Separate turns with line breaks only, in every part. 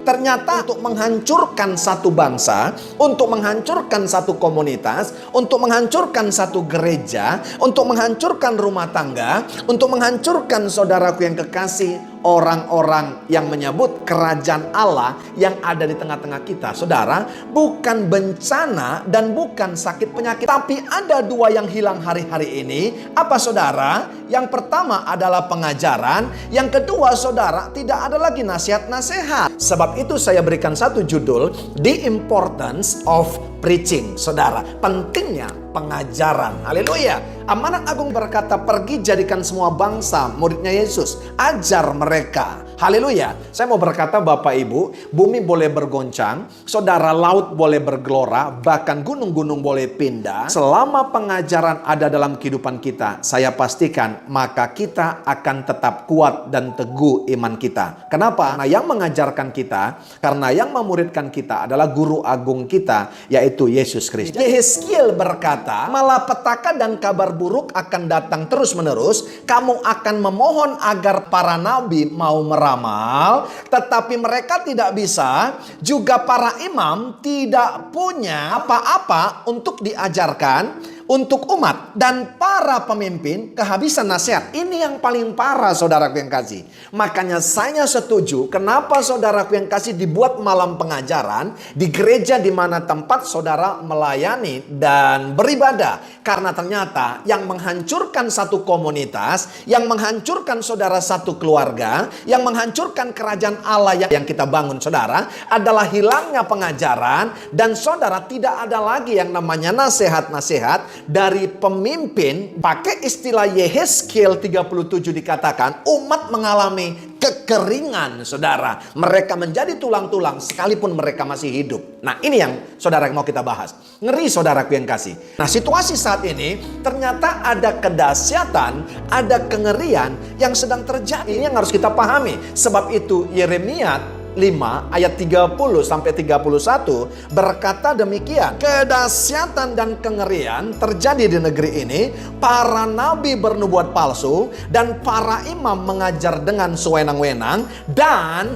Ternyata untuk menghancurkan satu bangsa, untuk menghancurkan satu komunitas, untuk menghancurkan satu gereja, untuk menghancurkan rumah tangga, untuk menghancurkan saudaraku yang kekasih, orang-orang yang menyebut kerajaan Allah yang ada di tengah-tengah kita, saudara, bukan bencana dan bukan sakit penyakit, tapi ada dua yang hilang hari-hari ini. Apa, saudara? Yang pertama adalah pengajaran, yang kedua, saudara, tidak ada lagi nasihat-nasihat. Sebab itu saya berikan satu judul, The Importance of Preaching. Saudara, pentingnya pengajaran. Haleluya. Amanat Agung berkata, pergi jadikan semua bangsa muridnya Yesus, ajar mereka. Haleluya. Saya mau berkata, Bapak Ibu, bumi boleh bergoncang, saudara, laut boleh bergelora, bahkan gunung-gunung boleh pindah. Selama pengajaran ada dalam kehidupan kita, saya pastikan maka kita akan tetap kuat dan teguh iman kita. Kenapa? Karena yang mengajarkan kita, karena yang memuridkan kita adalah guru agung kita, yaitu Yesus Kristus. Yehezkiel berkata, malapetaka dan kabar buruk akan datang terus-menerus. Kamu akan memohon agar para nabi mau meramal, tetapi mereka tidak bisa. Juga para imam tidak punya apa-apa untuk diajarkan untuk umat, dan para pemimpin kehabisan nasihat. Ini yang paling parah, saudaraku yang kasih. Makanya saya setuju kenapa saudaraku yang kasih dibuat malam pengajaran di gereja di mana tempat saudara melayani dan beribadah. Karena ternyata yang menghancurkan satu komunitas, yang menghancurkan saudara satu keluarga, yang menghancurkan kerajaan Allah yang kita bangun, saudara, adalah hilangnya pengajaran, dan saudara tidak ada lagi yang namanya nasihat-nasihat dari pemimpin. Pakai istilah Yehezkiel 37 dikatakan umat mengalami kekeringan, saudara. Mereka menjadi tulang-tulang sekalipun mereka masih hidup. Nah, ini yang saudara mau kita bahas. Ngeri, saudaraku yang kasih. Nah, situasi saat ini ternyata ada kedahsyatan, ada kengerian yang sedang terjadi. Ini yang harus kita pahami. Sebab itu Yeremia 5 ayat 30 sampai 31 berkata demikian. Kedahsyatan dan kengerian terjadi di negeri ini. Para nabi bernubuat palsu dan para imam mengajar dengan sewenang-wenang, dan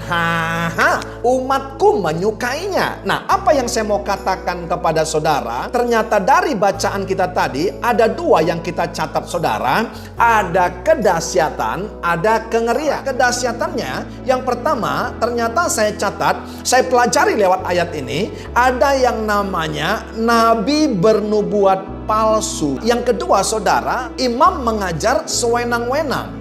umatku menyukainya. Nah, apa yang saya mau katakan kepada saudara? Ternyata dari bacaan kita tadi ada dua yang kita catat, saudara. Ada kedahsyatan, ada kengerian. Kedahsyatannya yang pertama, ternyata saya catat, saya pelajari lewat ayat ini, ada yang namanya nabi bernubuat palsu. Yang kedua, saudara, imam mengajar sewenang-wenang.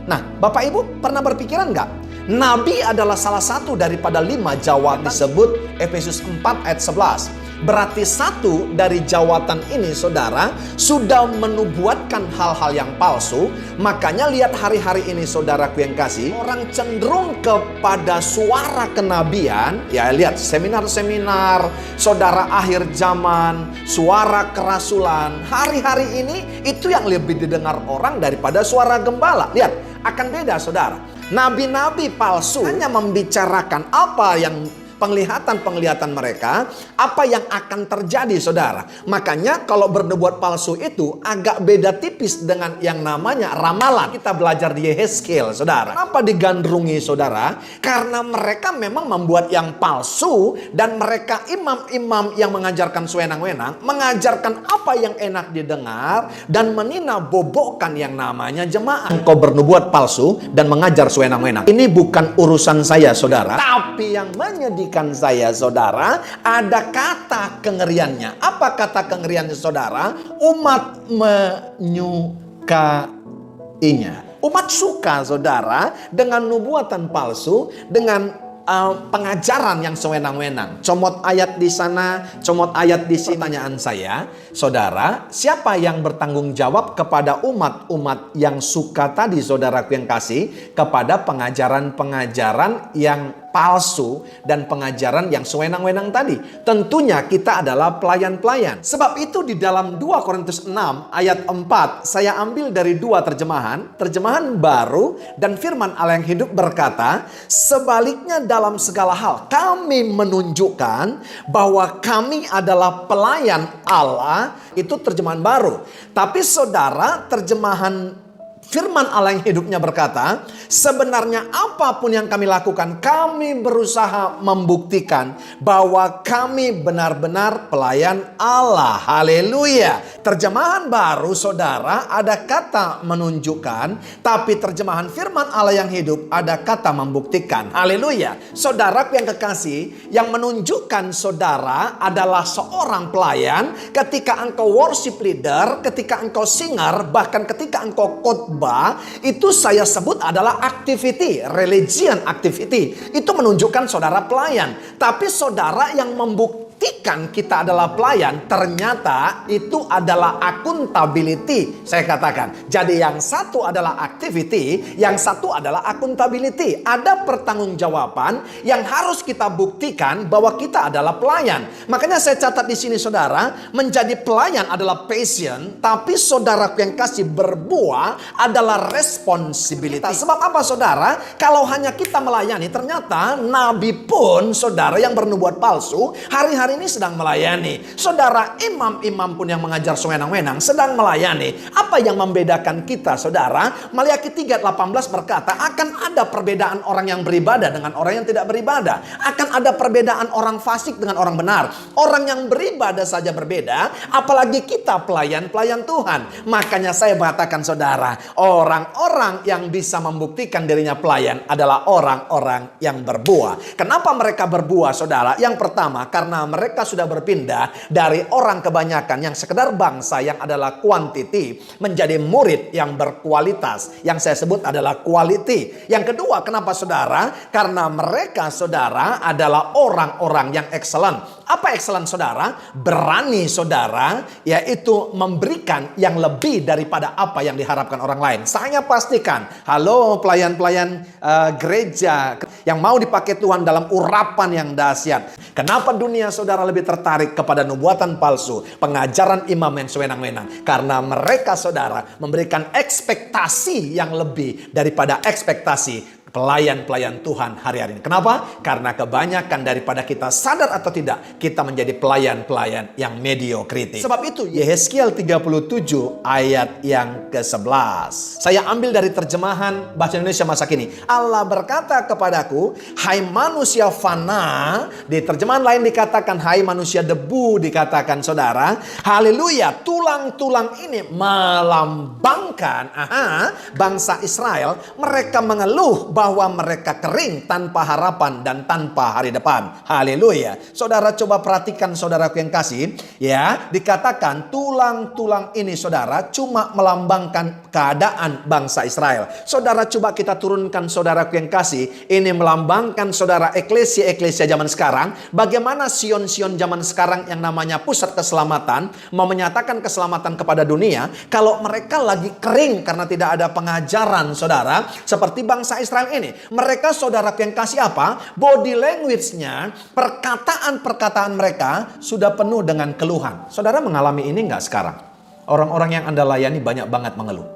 Nah, Bapak Ibu pernah berpikiran nggak? Nabi adalah salah satu daripada 5 jawatan disebut Efesus 4 ayat 11. Berarti satu dari jawatan ini, saudara, sudah menubuatkan hal-hal yang palsu. Makanya lihat hari-hari ini, saudaraku yang kasih, orang cenderung kepada suara kenabian. Ya, lihat seminar-seminar, saudara, akhir zaman, suara kerasulan. Hari-hari ini itu yang lebih didengar orang daripada suara gembala. Lihat, akan beda, saudara. Nabi-nabi palsu hanya membicarakan apa yang penglihatan mereka, apa yang akan terjadi, saudara. Makanya kalau bernubuat palsu itu agak beda tipis dengan yang namanya ramalan. Kita belajar di Yehezkiel, saudara. Kenapa digandrungi, saudara? Karena mereka memang membuat yang palsu, dan mereka imam-imam yang mengajarkan sewenang-wenang, mengajarkan apa yang enak didengar dan meninabobokan yang namanya jemaat. Engkau bernubuat palsu dan mengajar sewenang-wenang. Ini bukan urusan saya, saudara. Tapi yang menyedihkan saya, saudara, ada kata kengeriannya. Apa kata kengeriannya, saudara? Umat menyukainya. Umat suka, saudara, dengan nubuatan palsu, dengan pengajaran yang sewenang-wenang. Comot ayat di sana, comot ayat di sini. Pertanyaan saya, saudara, siapa yang bertanggung jawab kepada umat-umat yang suka tadi, saudaraku yang kasih, kepada pengajaran-pengajaran yang palsu dan pengajaran yang sewenang-wenang tadi? Tentunya kita adalah pelayan-pelayan. Sebab itu di dalam 2 Korintus 6 ayat 4, saya ambil dari 2 terjemahan baru, dan firman Allah yang hidup berkata, sebaliknya dalam segala hal kami menunjukkan bahwa kami adalah pelayan Allah. Itu terjemahan baru. Tapi saudara, terjemahan Firman Allah yang hidupnya berkata, sebenarnya apapun yang kami lakukan, kami berusaha membuktikan bahwa kami benar-benar pelayan Allah. Haleluya. Terjemahan baru saudara ada kata menunjukkan, tapi terjemahan firman Allah yang hidup ada kata membuktikan. Haleluya. Saudara yang kekasih, yang menunjukkan saudara adalah seorang pelayan ketika engkau worship leader, ketika engkau singer, bahkan ketika engkau khotbah, itu saya sebut adalah activity, religion activity. Itu menunjukkan saudara pelayan. Tapi saudara yang membuktikan kita adalah pelayan, ternyata itu adalah accountability. Saya katakan, jadi yang satu adalah activity, yang satu adalah accountability. Ada pertanggungjawaban yang harus kita buktikan bahwa kita adalah pelayan. Makanya saya catat di sini saudara, menjadi pelayan adalah passion, tapi saudara yang kasih berbuah adalah responsibility. Sebab apa saudara? Kalau hanya kita melayani, ternyata nabi pun saudara yang bernubuat palsu hari-hari ini sedang melayani. Saudara, imam-imam pun yang mengajar sewenang-wenang sedang melayani. Apa yang membedakan kita saudara? Maliaki 3:18 berkata, akan ada perbedaan orang yang beribadah dengan orang yang tidak beribadah. Akan ada perbedaan orang fasik dengan orang benar. Orang yang beribadah saja berbeda, apalagi kita pelayan-pelayan Tuhan. Makanya saya mengatakan saudara, orang-orang yang bisa membuktikan dirinya pelayan adalah orang-orang yang berbuah. Kenapa mereka berbuah saudara? Yang pertama, karena mereka sudah berpindah dari orang kebanyakan yang sekedar bangsa yang adalah quantity menjadi murid yang berkualitas. Yang saya sebut adalah quality. Yang kedua, kenapa saudara? Karena mereka saudara adalah orang-orang yang excellent. Apa excellent saudara? Berani saudara, yaitu memberikan yang lebih daripada apa yang diharapkan orang lain. Saya pastikan, halo pelayan-pelayan gereja yang mau dipakai Tuhan dalam urapan yang dahsyat. Kenapa dunia saudara lebih tertarik kepada nubuatan palsu, pengajaran imam yang sewenang-wenang? Karena mereka saudara memberikan ekspektasi yang lebih daripada ekspektasi pelayan-pelayan Tuhan hari-hari ini. Kenapa? Karena kebanyakan daripada kita sadar atau tidak, kita menjadi pelayan-pelayan yang mediokriti. Sebab itu Yehezkiel 37 ayat yang ke-11. Saya ambil dari terjemahan bahasa Indonesia masa kini. Allah berkata kepadaku, hai manusia fana. Di terjemahan lain dikatakan, hai manusia debu, dikatakan saudara. Haleluya, tulang-tulang ini melambangkan bangsa Israel. Mereka mengeluh bahwa mereka kering tanpa harapan dan tanpa hari depan. Haleluya. Saudara coba perhatikan saudaraku yang kasih. Ya, dikatakan tulang-tulang ini saudara cuma melambangkan keadaan bangsa Israel. Saudara coba kita turunkan saudaraku yang kasih. Ini melambangkan saudara eklesia zaman sekarang. Bagaimana Sion-Sion zaman sekarang yang namanya pusat keselamatan mau menyatakan keselamatan kepada dunia. Kalau mereka lagi kering karena tidak ada pengajaran saudara. Seperti bangsa Israel ini. Mereka saudara yang kasih apa? Body language-nya, perkataan-perkataan mereka sudah penuh dengan keluhan. Saudara mengalami ini enggak sekarang? Orang-orang yang Anda layani banyak banget mengeluh.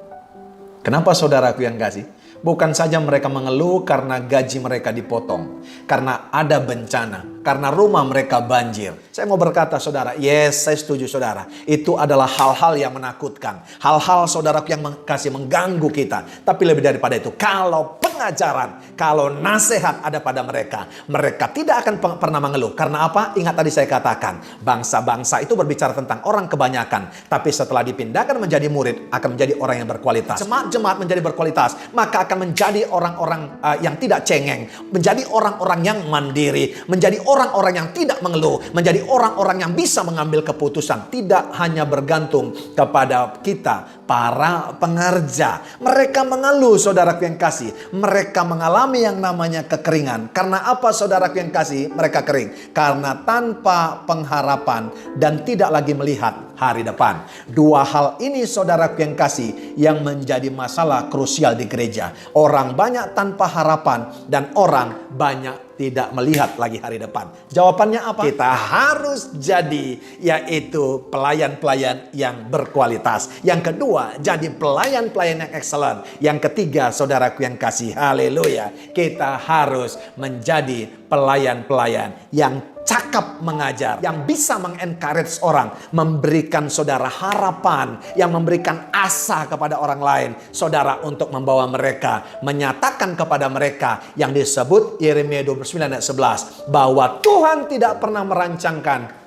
Kenapa saudaraku yang kasih? Bukan saja mereka mengeluh karena gaji mereka dipotong, karena ada bencana, karena rumah mereka banjir. Saya mau berkata saudara, yes, saya setuju saudara. Itu adalah hal-hal yang menakutkan. Hal-hal saudara yang kasih mengganggu kita. Tapi lebih daripada itu, kalau pengajaran, kalau nasihat ada pada mereka, mereka tidak akan pernah mengeluh. Karena apa? Ingat tadi saya katakan, bangsa-bangsa itu berbicara tentang orang kebanyakan. Tapi setelah dipindahkan menjadi murid, akan menjadi orang yang berkualitas. Jemaat-jemaat menjadi berkualitas, maka akan menjadi orang-orang yang tidak cengeng, menjadi orang-orang yang mandiri, menjadi orang-orang yang tidak mengeluh, menjadi orang-orang yang bisa mengambil keputusan, tidak hanya bergantung kepada kita para pengerja. Mereka mengeluh saudaraku yang kasih, mereka mengalami yang namanya kekeringan. Karena apa saudaraku yang kasih? Mereka kering karena tanpa pengharapan dan tidak lagi melihat hari depan. Dua hal ini saudaraku yang kasih yang menjadi masalah krusial di gereja. Orang banyak tanpa harapan dan orang banyak tidak melihat lagi hari depan. Jawabannya apa? Kita harus jadi yaitu pelayan-pelayan yang berkualitas. Yang kedua, jadi pelayan-pelayan yang excellent. Yang ketiga, saudaraku yang kasih, haleluya, kita harus menjadi pelayan-pelayan yang cakap mengajar, yang bisa mengencourage orang, memberikan saudara harapan, yang memberikan asa kepada orang lain, saudara, untuk membawa mereka, menyatakan kepada mereka yang disebut Yeremia 29 ayat 11, bahwa Tuhan tidak pernah merancangkan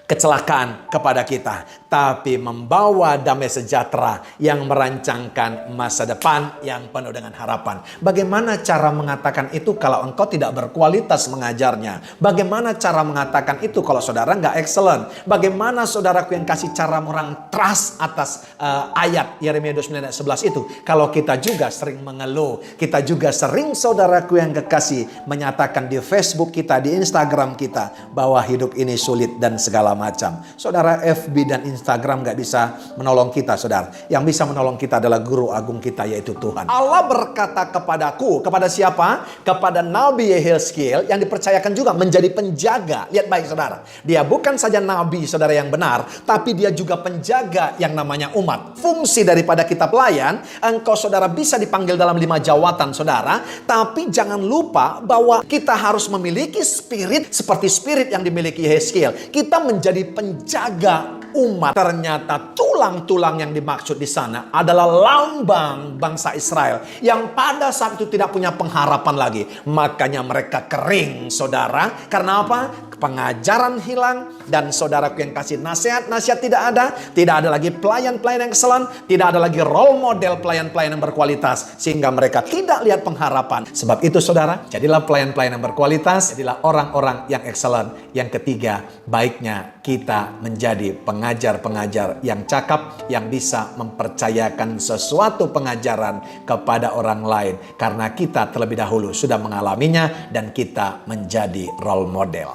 kecelakaan kepada kita, tapi membawa damai sejahtera yang merancangkan masa depan yang penuh dengan harapan. Bagaimana cara mengatakan itu kalau engkau tidak berkualitas mengajarnya? Bagaimana cara mengatakan itu kalau saudara nggak excellent? Bagaimana saudaraku yang kasih cara orang trust atas ayat Yeremia 29 ayat 11 itu, kalau kita juga sering mengeluh, kita juga sering, saudaraku yang kekasih, menyatakan di Facebook kita, di Instagram kita, bahwa hidup ini sulit dan segala macam. Saudara, FB dan Instagram gak bisa menolong kita, saudara. Yang bisa menolong kita adalah guru agung kita, yaitu Tuhan. Allah berkata kepadaku, kepada siapa? Kepada Nabi Yehezkiel, yang dipercayakan juga menjadi penjaga. Lihat baik, saudara. Dia bukan saja nabi, saudara, yang benar, tapi dia juga penjaga yang namanya umat. Fungsi daripada kita pelayan, engkau, saudara, bisa dipanggil dalam 5 jawatan, saudara. Tapi jangan lupa bahwa kita harus memiliki spirit seperti spirit yang dimiliki Yehezkiel. Kita menjadi penjaga umat. Ternyata tulang-tulang yang dimaksud di sana adalah lambang bangsa Israel yang pada saat itu tidak punya pengharapan lagi. Makanya mereka kering, saudara. Karena apa? Pengajaran hilang, dan saudaraku yang kasih, nasihat-nasihat tidak ada. Tidak ada lagi pelayan-pelayan yang excellent, tidak ada lagi role model pelayan-pelayan yang berkualitas, sehingga mereka tidak lihat pengharapan. Sebab itu, saudara, jadilah pelayan-pelayan yang berkualitas, jadilah orang-orang yang excellent. Yang ketiga, baiknya kita menjadi pengajar-pengajar yang cakap, yang bisa mempercayakan sesuatu pengajaran kepada orang lain, karena kita terlebih dahulu sudah mengalaminya dan kita menjadi role model.